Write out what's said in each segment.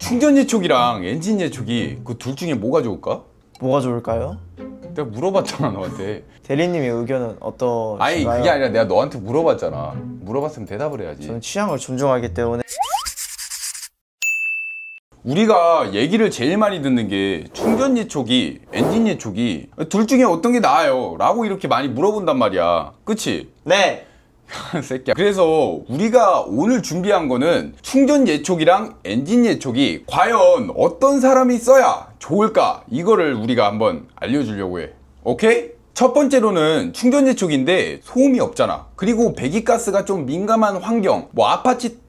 충전 예촉이랑 엔진 예촉이 그 둘 중에 뭐가 좋을까? 뭐가 좋을까요? 내가 물어봤잖아 너한테. 대리님의 의견은 어떠신가요? 아니 그게 아니라 내가 너한테 물어봤잖아. 물어봤으면 대답을 해야지. 저는 취향을 존중하기 때문에. 우리가 얘기를 제일 많이 듣는 게 충전 예촉이 엔진 예촉이 둘 중에 어떤 게 나아요? 라고 이렇게 많이 물어본단 말이야. 그치? 네! 새끼야. 그래서 우리가 오늘 준비한 거는 충전 예촉이랑 엔진 예촉이 과연 어떤 사람이 써야 좋을까? 이거를 우리가 한번 알려주려고 해. 오케이? 첫 번째로는 충전 예촉인데 소음이 없잖아. 그리고 배기가스가 좀 민감한 환경, 뭐 아파트.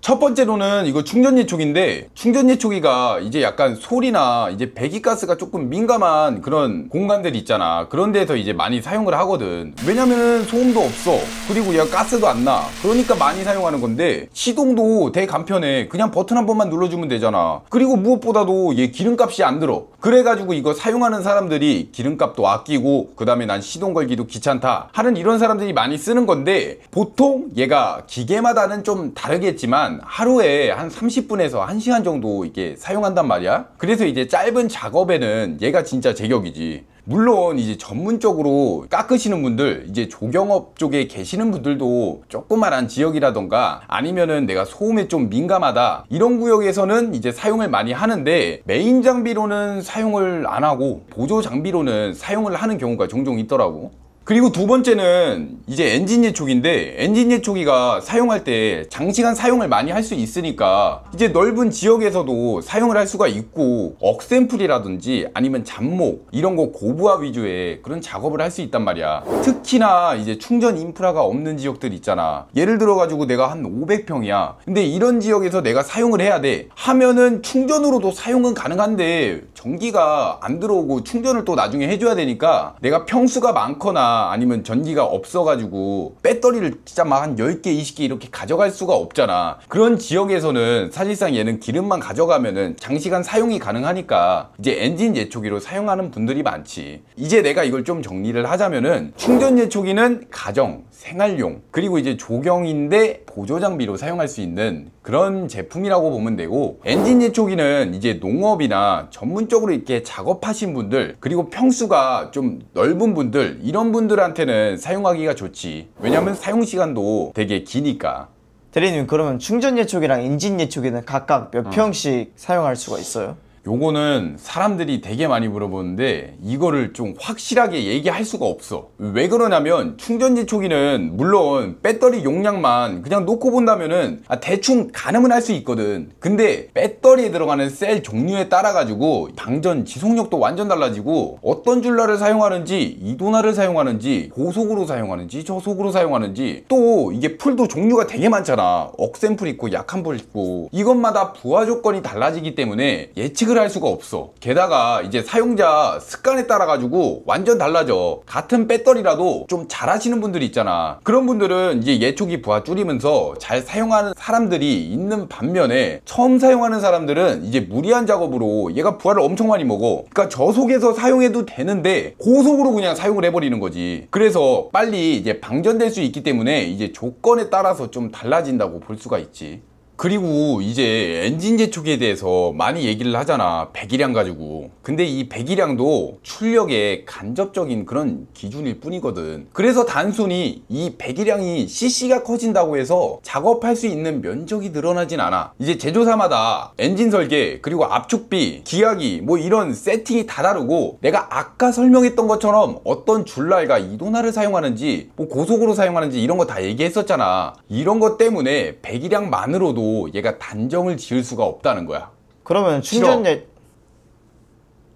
첫 번째로는 이거 충전 예촉인데 충전 예촉이가 이제 약간 소리나 이제 배기가스가 조금 민감한 그런 공간들이 있잖아. 그런 데서 이제 많이 사용을 하거든. 왜냐면은 소음도 없어. 그리고 얘가 가스도 안 나. 그러니까 많이 사용하는 건데 시동도 되게 간편해. 그냥 버튼 한 번만 눌러주면 되잖아. 그리고 무엇보다도 얘 기름값이 안 들어. 그래가지고 이거 사용하는 사람들이 기름값도 아끼고 그 다음에 난 시동 걸기도 귀찮다 하는 이런 사람들이 많이 쓰는 건데 보통 얘가 기계마다는 좀 다르겠지만 하루에 한 30분에서 1시간 정도 이게 사용한단 말이야. 그래서 이제 짧은 작업에는 얘가 진짜 제격이지. 물론 이제 전문적으로 깎으시는 분들, 이제 조경업 쪽에 계시는 분들도 조그만한 지역이라던가 아니면은 내가 소음에 좀 민감하다 이런 구역에서는 이제 사용을 많이 하는데 메인 장비로는 사용을 안 하고 보조 장비로는 사용을 하는 경우가 종종 있더라고. 그리고 두 번째는 이제 엔진 예촉인데 엔진 예촉이가 사용할 때 장시간 사용을 많이 할 수 있으니까 이제 넓은 지역에서도 사용을 할 수가 있고 억샘플이라든지 아니면 잡목 이런 거 고부하 위주의 그런 작업을 할 수 있단 말이야. 특히나 이제 충전 인프라가 없는 지역들 있잖아. 예를 들어 가지고 내가 한 500평이야. 근데 이런 지역에서 내가 사용을 해야 돼 하면은 충전으로도 사용은 가능한데 전기가 안 들어오고 충전을 또 나중에 해줘야 되니까 내가 평수가 많거나 아니면 전기가 없어가지고 배터리를 진짜 막 한 10개, 20개 이렇게 가져갈 수가 없잖아. 그런 지역에서는 사실상 얘는 기름만 가져가면은 장시간 사용이 가능하니까 이제 엔진 예촉기로 사용하는 분들이 많지. 이제 내가 이걸 좀 정리를 하자면은 충전 예촉기는 가정, 생활용, 그리고 이제 조경인데 보조 장비로 사용할 수 있는 그런 제품이라고 보면 되고, 엔진 예촉기는 이제 농업이나 전문적으로 이렇게 작업하신 분들, 그리고 평수가 좀 넓은 분들, 이런 분들한테는 사용하기가 좋지. 왜냐면 사용 시간도 되게 기니까. 대리님, 그러면 충전 예촉이랑 엔진 예촉기는 각각 몇 평씩 사용할 수가 있어요? 요거는 사람들이 되게 많이 물어보는데 이거를 좀 확실하게 얘기할 수가 없어. 왜 그러냐면 충전 예촉기는 물론 배터리 용량만 그냥 놓고 본다면은 대충 가늠은 할 수 있거든. 근데 배터리에 들어가는 셀 종류에 따라 가지고 방전 지속력도 완전 달라지고 어떤 줄라를 사용하는지, 이도나를 사용하는지, 고속으로 사용하는지, 저속으로 사용하는지, 또 이게 풀도 종류가 되게 많잖아. 억센풀 있고 약한 풀 있고, 이것마다 부하 조건이 달라지기 때문에 예측을 할 수가 없어. 게다가 이제 사용자 습관에 따라 가지고 완전 달라져. 같은 배터리라도 좀 잘 하시는 분들이 있잖아. 그런 분들은 이제 예촉기 부하 줄이면서 잘 사용하는 사람들이 있는 반면에 처음 사용하는 사람들은 이제 무리한 작업으로 얘가 부하를 엄청 많이 먹어. 그러니까 저속에서 사용해도 되는데 고속으로 그냥 사용을 해버리는 거지. 그래서 빨리 이제 방전될 수 있기 때문에 이제 조건에 따라서 좀 달라진다고 볼 수가 있지. 그리고 이제 엔진 예촉에 대해서 많이 얘기를 하잖아. 배기량 가지고. 근데 이 배기량도 출력의 간접적인 그런 기준일 뿐이거든. 그래서 단순히 이 배기량이 cc가 커진다고 해서 작업할 수 있는 면적이 늘어나진 않아. 이제 제조사마다 엔진 설계, 그리고 압축비, 기하기 뭐 이런 세팅이 다 다르고, 내가 아까 설명했던 것처럼 어떤 줄랄과 이도나를 사용하는지, 뭐 고속으로 사용하는지 이런 거 다 얘기했었잖아. 이런 것 때문에 배기량만으로도 얘가 단정을 지을 수가 없다는 거야. 그러면 충전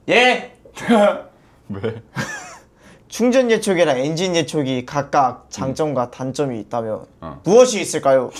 예? 왜? 충전 예촉이랑 엔진 예촉이 각각 장점과 단점이 있다면 무엇이 있을까요?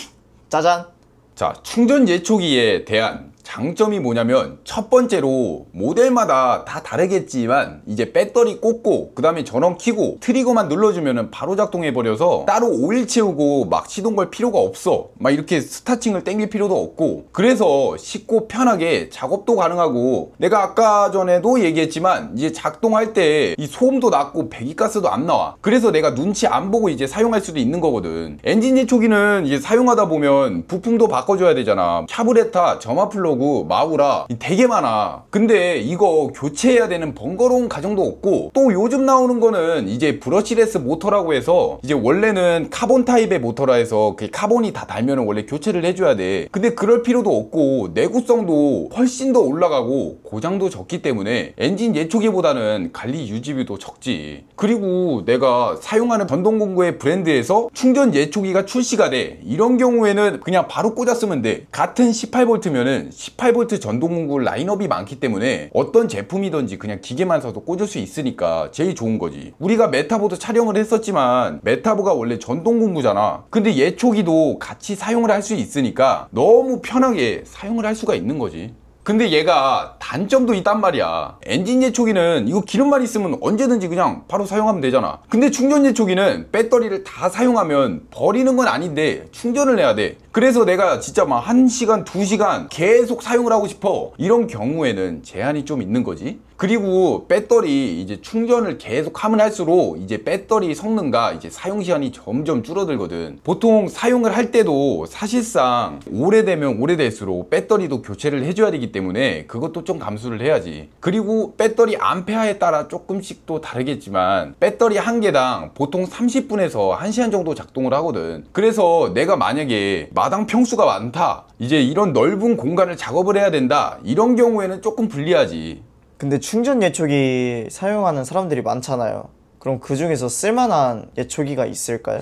짜잔! 자, 충전 예촉기에 대한 장점이 뭐냐면 첫 번째로 모델마다 다 다르겠지만 이제 배터리 꽂고 그 다음에 전원 켜고 트리거만 눌러주면 바로 작동해 버려서 따로 오일 채우고 막 시동 걸 필요가 없어. 막 이렇게 스타팅을 땡길 필요도 없고, 그래서 쉽고 편하게 작업도 가능하고, 내가 아까 전에도 얘기했지만 이제 작동할 때 이 소음도 낮고 배기가스도 안 나와. 그래서 내가 눈치 안 보고 이제 사용할 수도 있는 거거든. 엔진 예초기는 이제 사용하다 보면 부품도 바꿔줘야 되잖아. 샤브레타, 점화 플러그, 마우라 되게 많아. 근데 이거 교체해야 되는 번거로운 과정도 없고, 또 요즘 나오는 거는 이제 브러시레스 모터라고 해서 이제 원래는 카본 타입의 모터라 해서 그 카본이 다 달면은 원래 교체를 해줘야 돼. 근데 그럴 필요도 없고 내구성도 훨씬 더 올라가고 고장도 적기 때문에 엔진 예초기보다는 관리 유지비도 적지. 그리고 내가 사용하는 전동공구의 브랜드에서 충전 예초기가 출시가 돼. 이런 경우에는 그냥 바로 꽂았으면 돼. 같은 18V면은 18V 전동공구 라인업이 많기 때문에 어떤 제품이든지 그냥 기계만 사도 꽂을 수 있으니까 제일 좋은 거지. 우리가 메타보도 촬영을 했었지만 메타보가 원래 전동공구잖아. 근데 예초기도 같이 사용을 할 수 있으니까 너무 편하게 사용을 할 수가 있는 거지. 근데 얘가 단점도 있단 말이야. 엔진 예초기는 이거 기름만 있으면 언제든지 그냥 바로 사용하면 되잖아. 근데 충전 예초기는 배터리를 다 사용하면 버리는 건 아닌데 충전을 해야 돼. 그래서 내가 진짜 막 1시간, 2시간 계속 사용을 하고 싶어. 이런 경우에는 제한이 좀 있는 거지. 그리고 배터리 이제 충전을 계속 하면 할수록 이제 배터리 성능과 이제 사용 시간이 점점 줄어들거든. 보통 사용을 할 때도 사실상 오래되면 오래될수록 배터리도 교체를 해줘야 되기 때문에 그것도 좀 감수를 해야지. 그리고 배터리 암페어에 따라 조금씩 또 다르겠지만 배터리 한 개당 보통 30분에서 1시간 정도 작동을 하거든. 그래서 내가 만약에 마당 평수가 많다, 이제 이런 넓은 공간을 작업을 해야 된다, 이런 경우에는 조금 불리하지. 근데 충전 예초기 사용하는 사람들이 많잖아요. 그럼 그 중에서 쓸만한 예초기가 있을까요?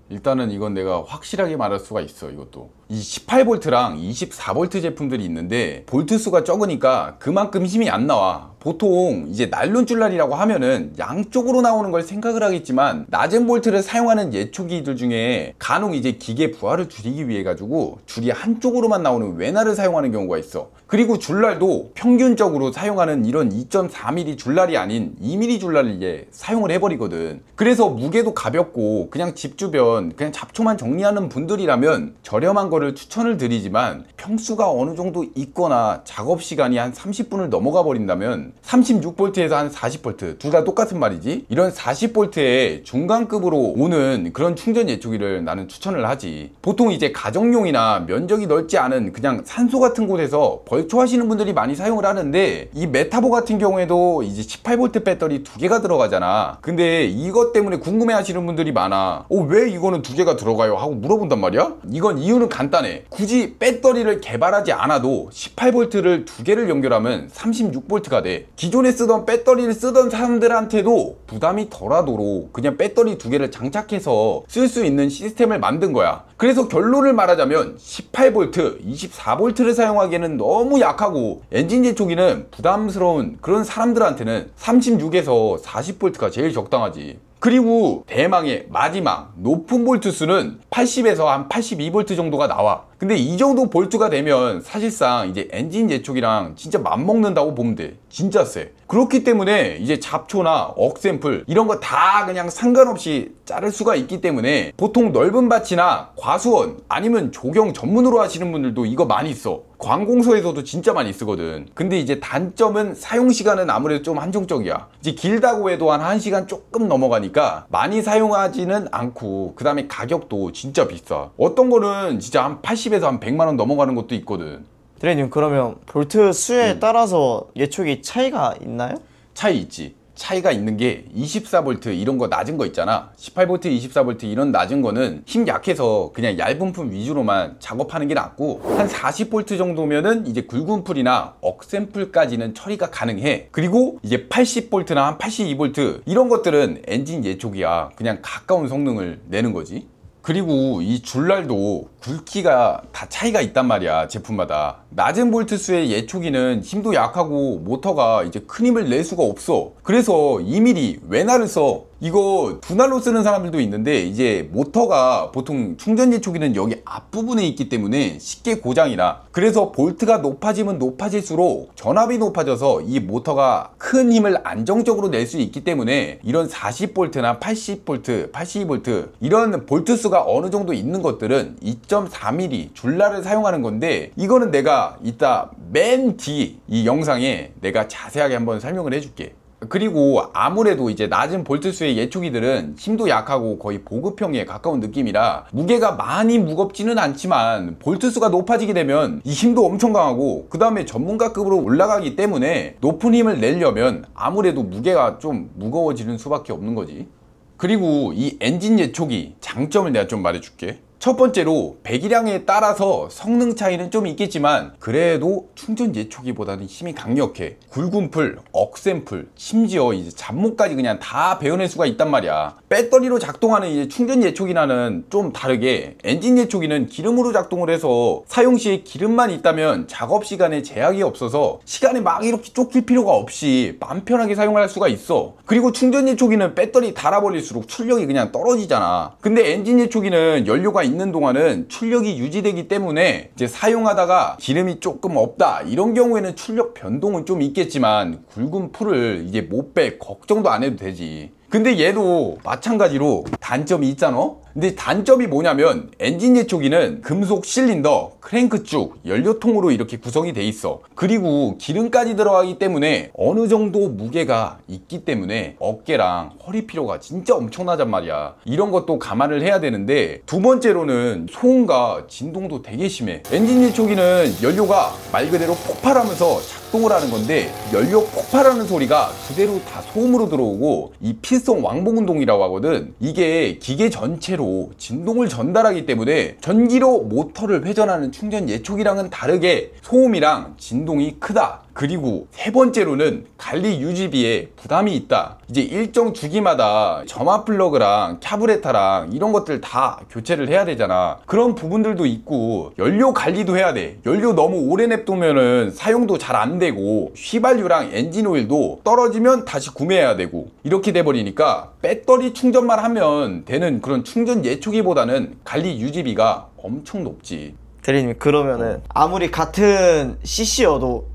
일단은 이건 내가 확실하게 말할 수가 있어. 이것도 이 18V랑 24V 제품들이 있는데 볼트 수가 적으니까 그만큼 힘이 안 나와. 보통 이제 나일론 줄날이라고 하면은 양쪽으로 나오는 걸 생각을 하겠지만 낮은 볼트를 사용하는 예초기들 중에 간혹 이제 기계 부하를 줄이기 위해 가지고 줄이 한쪽으로만 나오는 외날을 사용하는 경우가 있어. 그리고 줄날도 평균적으로 사용하는 이런 2.4mm 줄날이 아닌 2mm 줄날을 이제 사용을 해버리거든. 그래서 무게도 가볍고 그냥 집 주변 그냥 잡초만 정리하는 분들이라면 저렴한 거를 추천을 드리지만, 평수가 어느 정도 있거나 작업 시간이 한 30분을 넘어가 버린다면 36V에서 한 40V, 둘 다 똑같은 말이지. 이런 40V의 중간급으로 오는 그런 충전 예초기를 나는 추천을 하지. 보통 이제 가정용이나 면적이 넓지 않은 그냥 산소 같은 곳에서 벌초하시는 분들이 많이 사용을 하는데, 이 메타보 같은 경우에도 이제 18V 배터리 2개가 들어가잖아. 근데 이것 때문에 궁금해 하시는 분들이 많아. 왜 이거는 2개가 들어가요? 하고 물어본단 말이야. 이건 이유는 간단해. 굳이 배터리를 개발하지 않아도 18V를 2개를 연결하면 36V가 돼. 기존에 쓰던 배터리를 쓰던 사람들한테도 부담이 덜하도록 그냥 배터리 2개를 장착해서 쓸 수 있는 시스템을 만든 거야. 그래서 결론을 말하자면 18V, 24V를 사용하기에는 너무 약하고 엔진 예초기는 부담스러운 그런 사람들한테는 36에서 40V가 제일 적당하지. 그리고 대망의 마지막 높은 볼트 수는 80에서 한 82V 정도가 나와. 근데 이 정도 볼트가 되면 사실상 이제 엔진 예초기랑 진짜 맞먹는다고 보면 돼. 진짜 세. 그렇기 때문에 이제 잡초나 억샘플 이런 거 다 그냥 상관없이 자를 수가 있기 때문에 보통 넓은 밭이나 과수원 아니면 조경 전문으로 하시는 분들도 이거 많이 써. 관공서에서도 진짜 많이 쓰거든. 근데 이제 단점은 사용 시간은 아무래도 좀 한정적이야. 이제 길다고 해도 한 1시간 조금 넘어가니까 많이 사용하지는 않고, 그 다음에 가격도 진짜 비싸. 어떤 거는 진짜 한 80에서 한 100만 원 넘어가는 것도 있거든. 드레님, 그러면 볼트 수에 따라서 예초기 차이가 있나요? 차이 있지. 차이가 있는 게 24V 이런 거 낮은 거 있잖아. 18V, 24V 이런 낮은 거는 힘 약해서 그냥 얇은 풀 위주로만 작업하는 게 낫고, 한 40V 정도면은 이제 굵은 풀이나 억센풀까지는 처리가 가능해. 그리고 이제 80V나 한 82V 이런 것들은 엔진 예초기야. 그냥 가까운 성능을 내는 거지. 그리고 이 줄날도 굵기가 다 차이가 있단 말이야, 제품마다. 낮은 볼트 수의 예초기는 힘도 약하고 모터가 이제 큰 힘을 낼 수가 없어. 그래서 2mm 외날을 써. 이거 분할로 쓰는 사람들도 있는데 이제 모터가 보통 충전 예초기는 여기 앞부분에 있기 때문에 쉽게 고장이나, 그래서 볼트가 높아지면 높아질수록 전압이 높아져서 이 모터가 큰 힘을 안정적으로 낼 수 있기 때문에 이런 40V나 80V, 82V 이런 볼트 수가 어느 정도 있는 것들은 2.4mm 줄라를 사용하는 건데, 이거는 내가 이따 맨 뒤 이 영상에 내가 자세하게 한번 설명을 해줄게. 그리고 아무래도 이제 낮은 볼트수의 예초기들은 힘도 약하고 거의 보급형에 가까운 느낌이라 무게가 많이 무겁지는 않지만 볼트수가 높아지게 되면 이 힘도 엄청 강하고 그 다음에 전문가급으로 올라가기 때문에 높은 힘을 내려면 아무래도 무게가 좀 무거워지는 수밖에 없는 거지. 그리고 이 엔진 예초기 장점을 내가 좀 말해줄게. 첫 번째로 배기량에 따라서 성능 차이는 좀 있겠지만 그래도 충전 예초기보다는 힘이 강력해. 굵은 풀, 억센풀, 심지어 이제 잡목까지 그냥 다 베어낼 수가 있단 말이야. 배터리로 작동하는 이제 충전 예초기와는 좀 다르게 엔진 예초기는 기름으로 작동을 해서 사용 시에 기름만 있다면 작업 시간에 제약이 없어서 시간에 막 이렇게 쫓길 필요가 없이 맘 편하게 사용할 수가 있어. 그리고 충전 예초기는 배터리 닳아버릴수록 출력이 그냥 떨어지잖아. 근데 엔진 예초기는 연료가 있는 동안은 출력이 유지되기 때문에 이제 사용하다가 기름이 조금 없다 이런 경우에는 출력 변동은 좀 있겠지만 굵은 풀을 이제 못 빼 걱정도 안 해도 되지. 근데 얘도 마찬가지로 단점이 있잖아. 근데 단점이 뭐냐면 엔진 예초기는 금속 실린더, 크랭크 쭉, 연료통으로 이렇게 구성이 돼 있어. 그리고 기름까지 들어가기 때문에 어느 정도 무게가 있기 때문에 어깨랑 허리 피로가 진짜 엄청나단 말이야. 이런 것도 감안을 해야 되는데, 두 번째로는 소음과 진동도 되게 심해. 엔진 예초기는 연료가 말 그대로 폭발하면서 작동을 하는 건데 연료 폭발하는 소리가 그대로 다 소음으로 들어오고 이 필성 왕복 운동이라고 하거든. 이게 기계 전체로 진동을 전달하기 때문에 전기로 모터를 회전하는 충전 예초기랑은 다르게 소음이랑 진동이 크다. 그리고 세 번째로는 관리 유지비에 부담이 있다. 이제 일정 주기마다 점화 플러그랑 캬브레타랑 이런 것들 다 교체를 해야 되잖아. 그런 부분들도 있고 연료 관리도 해야 돼. 연료 너무 오래 냅두면은 사용도 잘 안 되고 휘발유랑 엔진 오일도 떨어지면 다시 구매해야 되고 이렇게 돼 버리니까 배터리 충전만 하면 되는 그런 충전 예초기보다는 관리 유지비가 엄청 높지. 대리님, 그러면은 아무리 같은 CC여도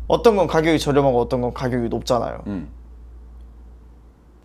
어떤 건 가격이 저렴하고 어떤 건 가격이 높잖아요.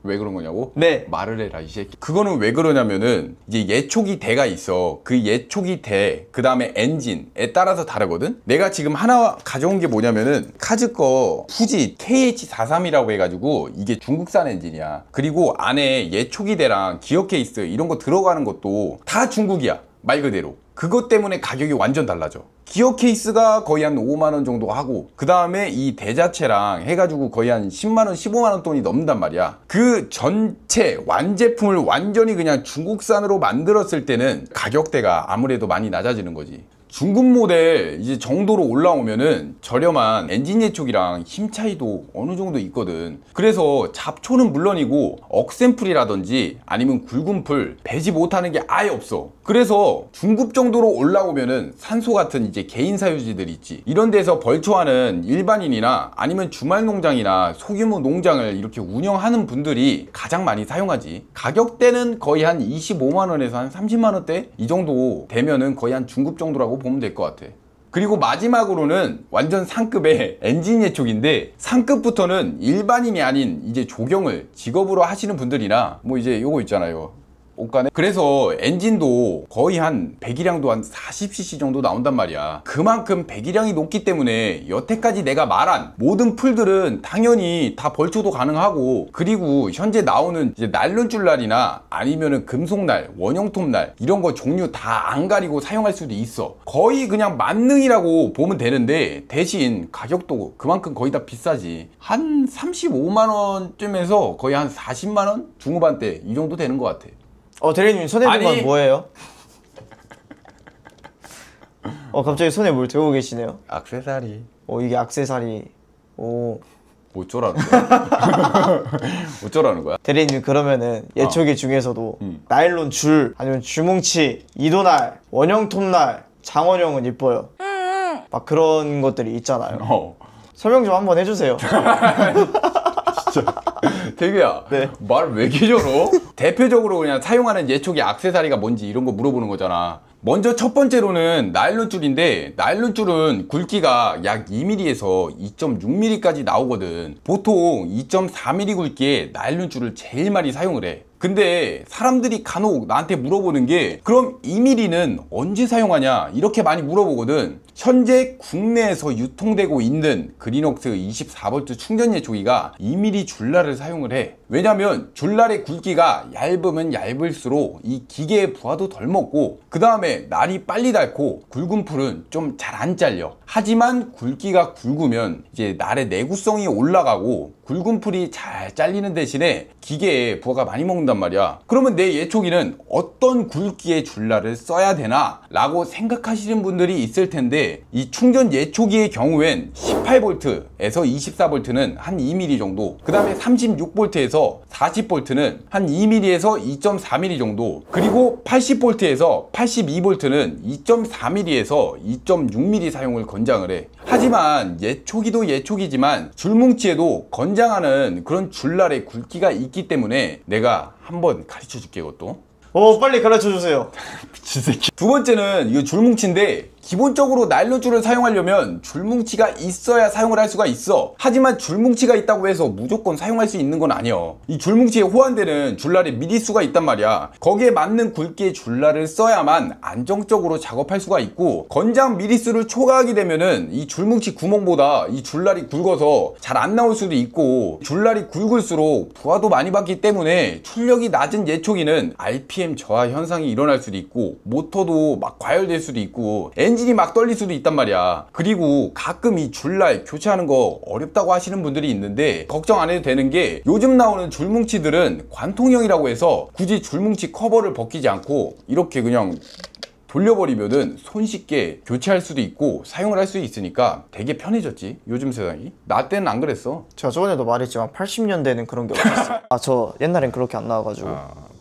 왜 그런 거냐고? 네. 말을 해라 이 새끼. 그거는 왜 그러냐면은 이제 예초기 대가 있어. 그 예초기 대, 그 다음에 엔진에 따라서 다르거든. 내가 지금 하나 가져온 게 뭐냐면은 카즈 거 푸지 KH43이라고 해가지고 이게 중국산 엔진이야. 그리고 안에 예초기 대랑 기어 케이스 이런 거 들어가는 것도 다 중국이야, 말 그대로. 그것 때문에 가격이 완전 달라져. 기어 케이스가 거의 한 5만원 정도 하고 그 다음에 이 대자체랑 해가지고 거의 한 10만원 15만원 돈이 넘는단 말이야. 그 전체 완제품을 완전히 그냥 중국산으로 만들었을 때는 가격대가 아무래도 많이 낮아지는 거지. 중급 모델 이제 정도로 올라오면은 저렴한 엔진 예초기랑 힘 차이도 어느 정도 있거든. 그래서 잡초는 물론이고 억센풀이라든지 아니면 굵은 풀 배지 못하는 게 아예 없어. 그래서 중급 정도로 올라오면은 산소 같은 이제 개인 사유지들 있지, 이런 데서 벌초하는 일반인이나 아니면 주말 농장이나 소규모 농장을 이렇게 운영하는 분들이 가장 많이 사용하지. 가격대는 거의 한 25만원에서 한 30만원대 이 정도 되면은 거의 한 중급 정도라고 보면 될 것 같아. 그리고 마지막으로는 완전 상급의 엔진 예초기인데, 상급부터는 일반인이 아닌 이제 조경을 직업으로 하시는 분들이나 뭐 이제 요거 있잖아요, 옷간에. 그래서 엔진도 거의 한 배기량도 한 40cc 정도 나온단 말이야. 그만큼 배기량이 높기 때문에 여태까지 내가 말한 모든 풀들은 당연히 다 벌초도 가능하고, 그리고 현재 나오는 이제 나일론 줄날이나 아니면은 금속날, 원형톱날 이런 거 종류 다 안 가리고 사용할 수도 있어. 거의 그냥 만능이라고 보면 되는데 대신 가격도 그만큼 거의 다 비싸지. 한 35만원쯤에서 거의 한 40만원 중후반대 이 정도 되는 것 같아. 대리님 손에 든 건 뭐예요? 갑자기 손에 뭘 들고 계시네요? 액세서리. 이게 액세서리. 어쩌라는 거야? 어쩌라는 거야? 대리님, 그러면은 예초기 중에서도 나일론 줄, 아니면 주뭉치, 이도날, 원형톱날, 장원형은 이뻐요. 막 그런 것들이 있잖아요. 설명 좀 한번 해주세요. 태규야, 네. 말 왜 이렇게 저러? 대표적으로 그냥 사용하는 예초기 액세서리가 뭔지 이런 거 물어보는 거잖아. 먼저 첫 번째로는 나일론 줄인데, 나일론 줄은 굵기가 약 2mm에서 2.6mm까지 나오거든. 보통 2.4mm 굵기의 나일론 줄을 제일 많이 사용을 해. 근데 사람들이 간혹 나한테 물어보는 게, 그럼 2mm는 언제 사용하냐 이렇게 많이 물어보거든. 현재 국내에서 유통되고 있는 그린웍스 24V 충전 예초기가 2mm 줄날을 사용을 해. 왜냐면 줄날의 굵기가 얇으면 얇을수록 이 기계의 부하도 덜 먹고, 그 다음에 날이 빨리 닳고 굵은 풀은 좀 잘 안 잘려. 하지만 굵기가 굵으면 이제 날의 내구성이 올라가고 굵은 풀이 잘 잘리는 대신에 기계에 부하가 많이 먹는단 말이야. 그러면 내 예초기는 어떤 굵기의 줄날을 써야 되나 라고 생각하시는 분들이 있을 텐데, 이 충전 예초기의 경우엔 18V에서 24V는 한 2mm 정도, 그 다음에 36V에서 40V는 한 2mm에서 2.4mm 정도, 그리고 80V에서 82V는 2.4mm에서 2.6mm 사용을 권장을 해. 하지만 예초기도 예초기지만 줄뭉치에도 권장하는 그런 줄날의 굵기가 있기 때문에 내가 한번 가르쳐 줄게. 이것도 빨리 가르쳐 주세요. 미친 새끼. 두 번째는 이거 줄뭉치인데, 기본적으로 나일론 줄을 사용하려면 줄뭉치가 있어야 사용을 할 수가 있어. 하지만 줄뭉치가 있다고 해서 무조건 사용할 수 있는 건 아니야. 이 줄뭉치에 호환되는 줄날의 미리수가 있단 말이야. 거기에 맞는 굵기의 줄날을 써야만 안정적으로 작업할 수가 있고, 권장 미리수를 초과하게 되면은 이 줄뭉치 구멍보다 이 줄날이 굵어서 잘 안 나올 수도 있고, 줄날이 굵을수록 부하도 많이 받기 때문에 출력이 낮은 예초기는 RPM 저하 현상이 일어날 수도 있고, 모터도 막 과열될 수도 있고, 엔진이 막 떨릴 수도 있단 말이야. 그리고 가끔 이 줄날 교체하는 거 어렵다고 하시는 분들이 있는데, 걱정 안 해도 되는 게, 요즘 나오는 줄뭉치들은 관통형이라고 해서 굳이 줄뭉치 커버를 벗기지 않고 이렇게 그냥 돌려버리면은 손쉽게 교체할 수도 있고 사용을 할 수 있으니까 되게 편해졌지, 요즘 세상이. 나 때는 안 그랬어. 제가 저번에도 말했지만 80년대는 그런 게 없었어요. 저 옛날엔 그렇게 안 나와가지고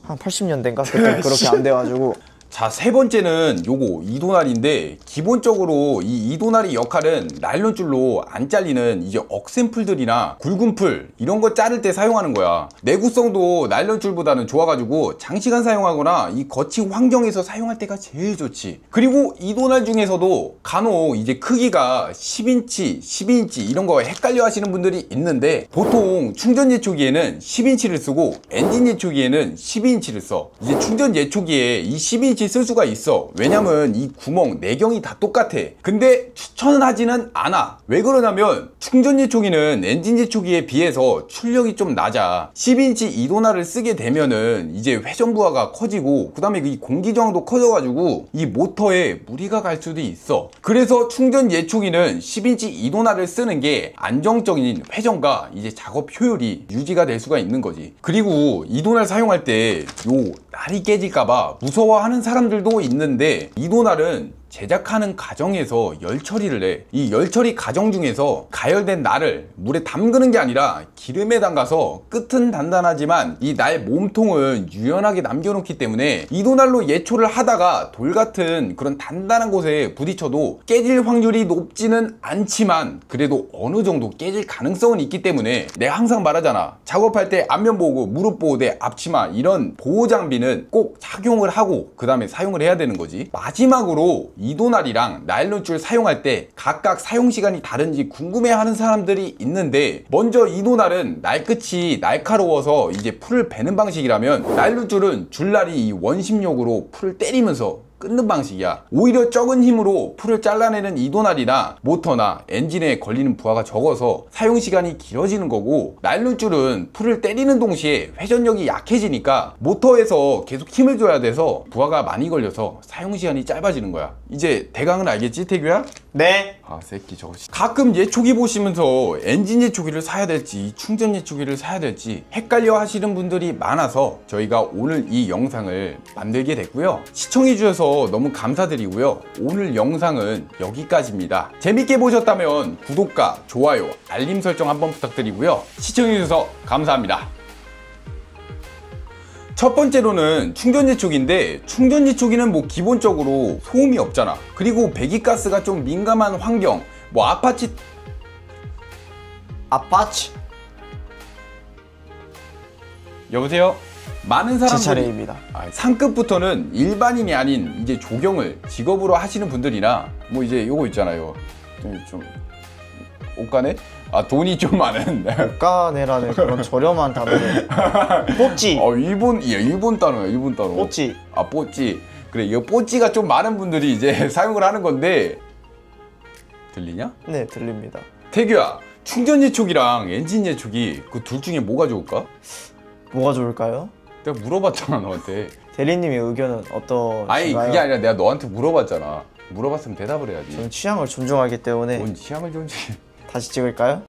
한 80년대인가 그때 그렇게 안 돼가지고. 자, 세 번째는 요거 이도날인데, 기본적으로 이 이도날의 역할은 나일론 줄로 안 잘리는 이제 억센풀들이나 굵은 풀 이런 거 자를 때 사용하는 거야. 내구성도 나일론 줄보다는 좋아가지고 장시간 사용하거나 이 거친 환경에서 사용할 때가 제일 좋지. 그리고 이도날 중에서도 간혹 이제 크기가 10인치, 12인치 이런 거 헷갈려 하시는 분들이 있는데, 보통 충전 예초기에는 10인치를 쓰고 엔진 예초기에는 12인치를 써. 이제 충전 예초기에 이 12인치 쓸 수가 있어. 왜냐면 이 구멍 내경이 다 똑같아. 근데 추천은 하지는 않아. 왜 그러냐면 충전 예초기는 엔진 예초기에 비해서 출력이 좀 낮아. 12인치 이도날을 쓰게 되면은 이제 회전 부하가 커지고, 그 다음에 이 공기 저항도 커져가지고 이 모터에 무리가 갈 수도 있어. 그래서 충전 예초기는 10인치 이도날을 쓰는 게 안정적인 회전과 이제 작업 효율이 유지가 될 수가 있는 거지. 그리고 이도날 사용할 때 요 날이 깨질까봐 무서워하는 사람들도 있는데, 이도날은 제작하는 과정에서 열 처리를 해. 이 열 처리 과정 중에서 가열된 날을 물에 담그는 게 아니라 기름에 담가서 끝은 단단하지만 이 날 몸통은 유연하게 남겨놓기 때문에 이도날로 예초를 하다가 돌 같은 그런 단단한 곳에 부딪혀도 깨질 확률이 높지는 않지만 그래도 어느 정도 깨질 가능성은 있기 때문에, 내가 항상 말하잖아. 작업할 때 안면 보호구, 무릎 보호대, 앞치마 이런 보호 장비는 꼭 착용을 하고 그 다음에 사용을 해야 되는 거지. 마지막으로 이도날이랑 나일론 줄 사용할 때 각각 사용 시간이 다른지 궁금해하는 사람들이 있는데, 먼저 이도날은 날 끝이 날카로워서 이제 풀을 베는 방식이라면, 나일론 줄은 줄날이 이 원심력으로 풀을 때리면서 끊는 방식이야. 오히려 적은 힘으로 풀을 잘라내는 이도날이나 모터나 엔진에 걸리는 부하가 적어서 사용 시간이 길어지는 거고, 나일론 줄은 풀을 때리는 동시에 회전력이 약해지니까 모터에서 계속 힘을 줘야 돼서 부하가 많이 걸려서 사용 시간이 짧아지는 거야. 이제 대강은 알겠지, 태규야? 네. 아, 새끼 저거. 가끔 예초기 보시면서 엔진 예초기를 사야 될지 충전 예초기를 사야 될지 헷갈려 하시는 분들이 많아서 저희가 오늘 이 영상을 만들게 됐고요. 시청해 주셔서 너무 감사드리고요. 오늘 영상은 여기까지입니다. 재밌게 보셨다면 구독과 좋아요, 알림 설정 한번 부탁드리고요. 시청해 주셔서 감사합니다. 첫 번째로는 충전 예초기인데, 충전 예초기는 뭐 기본적으로 소음이 없잖아. 그리고 배기가스가 좀 민감한 환경, 뭐 아파트 여보세요? 많은 제 사람들이 차례입니다. 상급부터는 일반인이 아닌 이제 조경을 직업으로 하시는 분들이나 뭐 이제 요거 있잖아요. 좀 옷가네? 돈이 좀 많은. 옷가네라는 그런 저렴한 단어를 뽀찌. 일본 단어야, 일본 단어. 뽀찌. 뽀찌. 그래, 이거 뽀찌가 좀 많은 분들이 이제 사용을 하는 건데 들리냐? 네, 들립니다. 태규야, 충전 예촉이랑 엔진 예촉이 그 둘 중에 뭐가 좋을까? 뭐가 좋을까요? 내가 물어봤잖아 너한테. 대리님의 의견은 어떠신가요? 아니 그게 아니라 내가 너한테 물어봤잖아. 물어봤으면 대답을 해야지. 저는 취향을 존중하기 때문에 뭔 취향을 존중해. 다시 찍을까요?